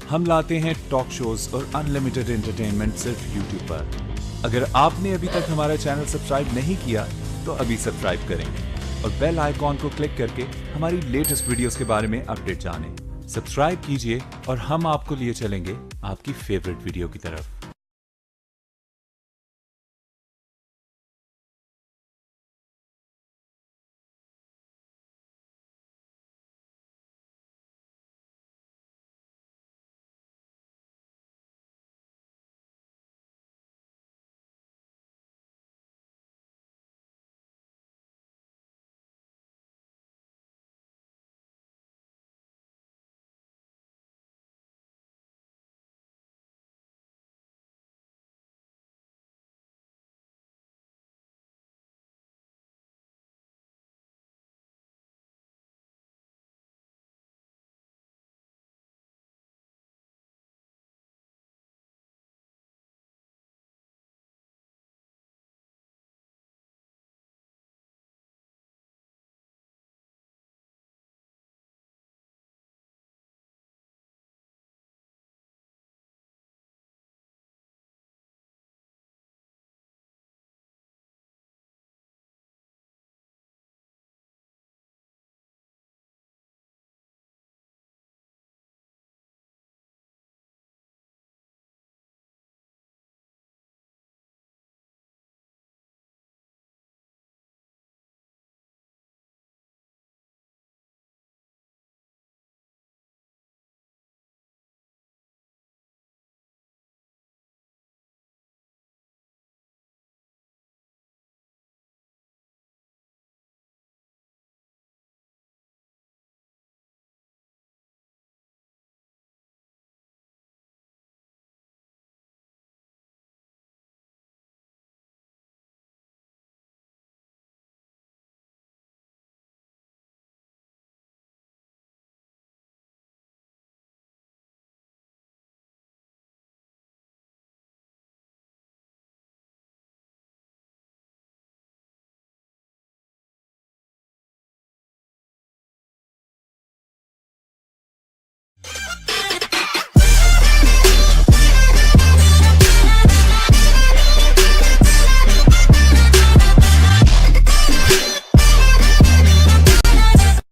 हम लाते हैं talk shows और अनलिमिटेड एंटरटेनमेंट सिर्फ YouTube पर। अगर आपने अभी तक हमारा चैनल सब्सक्राइब नहीं किया तो अभी सब्सक्राइब करें और बेल आइकॉन को क्लिक करके हमारी लेटेस्ट वीडियोस के बारे में अपडेट जानें। सब्सक्राइब कीजिए और हम आपको लिए चलेंगे आपकी फेवरेट वीडियो की तरफ।